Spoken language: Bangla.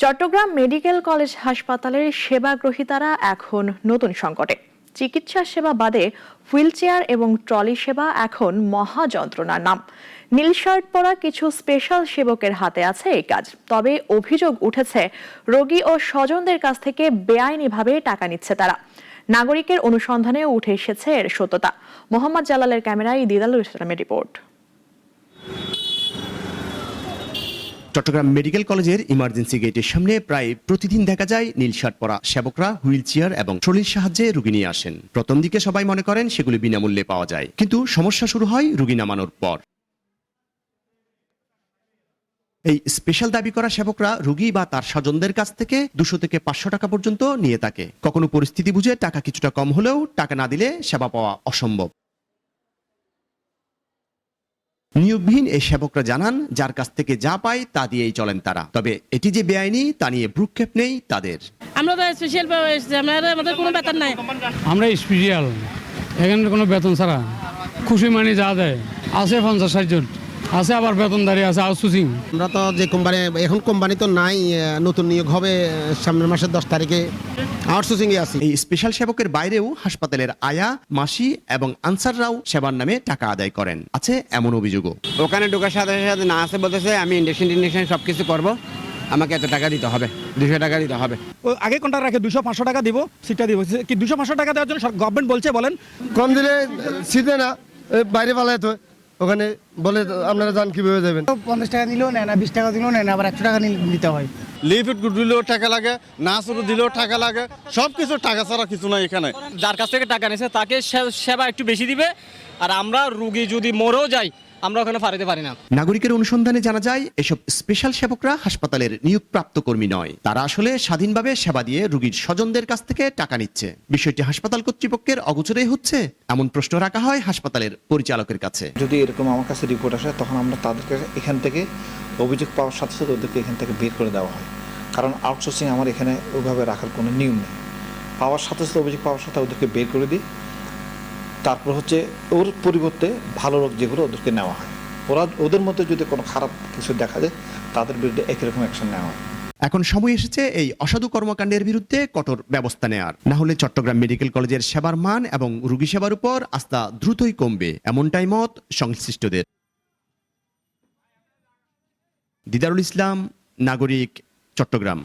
চট্টগ্রাম মেডিকেল কলেজ হাসপাতালের সেবাগ্রহীতারা এখন নতুন সংকটে। চিকিৎসা সেবা বাদে হুইলচেয়ার এবং ট্রলি সেবা এখন মহা যন্ত্রণার নাম। নীল শার্ট পরা কিছু স্পেশাল সেবকের হাতে আছে এই কাজ। তবে অভিযোগ উঠেছে, রোগী ও স্বজনদের কাছ থেকে বেআইনিভাবে টাকা নিচ্ছে তারা। নাগরিকের অনুসন্ধানেও উঠে এসেছে এর সত্যতা। মোহাম্মদ জালালের ক্যামেরায় দিদারুল ইসলামের রিপোর্ট। চট্টগ্রাম মেডিকেল কলেজের ইমার্জেন্সি গেটের সামনে প্রায় প্রতিদিন দেখা যায় নীল শার্ট পরা সেবকরা হুইল চেয়ার এবং ট্রলির সাহায্যে রোগী নিয়ে আসেন। প্রথম দিকে সবাই মনে করেন সেগুলি বিনামূল্যে পাওয়া যায়, কিন্তু সমস্যা শুরু হয় রোগী নামানোর পর। এই স্পেশাল দাবি করা সেবকরা রোগী বা তার স্বজনদের কাছ থেকে 200 থেকে 500 টাকা পর্যন্ত নিয়ে থাকে। কখনো পরিস্থিতি বুঝে টাকা কিছুটা কম হলেও টাকা না দিলে সেবা পাওয়া অসম্ভব। নিয়োগবিহীন এই সেবকরা জানান, যার কাছ থেকে যা পায় তা দিয়েই চলেন তারা। তবে এটি যে বেআইনি তা নিয়ে ভ্রুক্ষেপ নেই তাদের। আমরা তো স্পেশাল আমাদের কোনো বেতন নাই। আমরা স্পেশাল, এখানে কোনো বেতন ছাড়া খুশি মানে যা দেয় আছে 50-60 জন আছে, আবার বেতনদারি আছে, আউটসোর্সিং। আমরা তো যে কোম্পানি, এখন কোম্পানি তো নাই, নতুন নিয়োগ হবে সামনের মাসের 10 তারিখে, আউটসোর্সিং এ আছি। এই স্পেশাল সেবকের বাইরেও হাসপাতালের আয়া, মাসি এবং আনসাররাও সেবার নামে টাকা আদায় করেন। আছে এমন অভিযোগও। ওখানে ঢোকার সাথে সাথে না আছে বলতেছে আমি ইন্ডেকশন সবকিছু করব, আমাকে এত টাকা দিতে হবে, 200 টাকা দিতে হবে। আগে কন্ট্রাক্ট রাখে 200-500 টাকা দিব, সিটটা দিব কি 200-500 টাকা দেওয়ার জন্য গভর্নমেন্ট বলছে, বলেন কম দিলে সিটে না বাইরে পালায় তো ওখানে বলে আপনারা যান কিভাবে যাবেন। 50 টাকা দিলেও নেয় না, 20 টাকা দিলেও নেয় না, আবার 100 টাকা দিতে হয়। লিফট দিলেও টাকা লাগে, না শুরু দিলেও টাকা লাগে, সব কিছু টাকা ছাড়া কিছু নাই এখানে। যার কাছ থেকে টাকা নিয়েছে তাকে সেবা একটু বেশি দিবে, আর আমরা রোগী যদি মরেও যাই আমরা ওখানে ফারাইতে পারি না। নাগরিকের অনুসন্ধানে জানা যায়, এসব স্পেশাল সেবকরা হাসপাতালের নিয়োগপ্রাপ্ত কর্মী নয়। তারা আসলে স্বাধীনভাবে সেবা দিয়ে রোগীর স্বজনদের কাছ থেকে টাকা নিচ্ছে। বিষয়টি হাসপাতাল কর্তৃপক্ষের অগোচরেই হচ্ছে, এমন প্রশ্ন রাখা হয় হাসপাতালের পরিচালকের কাছে। যদি এরকম আমার কাছে রিপোর্ট আসে, তখন আমরা তাদেরকে এখান থেকে অভিযোগ পাওয়ার সাথে সাথে ওদেরকে এখান থেকে বের করে দেওয়া হয়। কারণ আউটসোর্সিং আমার এখানে ওইভাবে রাখার কোনো নিয়ম নেই। পাওয়ার সাথে সাথে অভিযোগ পাওয়ার সাথে ওদেরকে বের করে দিই। তারপর হচ্ছে ওর পরিবর্তে ভালো লোক যেগুলো ওদেরকে নেওয়া হয়। ওদের মধ্যে যদি কোনো খারাপ কিছু দেখা যায় তাদের বিরুদ্ধে একই রকম অ্যাকশন নেওয়া হয়। এখন সময় এসেছে এই অসাধু কর্মকাণ্ডের বিরুদ্ধে কঠোর ব্যবস্থা নেওয়ার। না হলে চট্টগ্রাম মেডিকেল কলেজের সেবার মান এবং রোগী সেবার উপর আস্থা দ্রুতই কমবে, এমনটাই মত সংশ্লিষ্টদের। দিদারুল ইসলাম, নাগরিক, চট্টগ্রাম।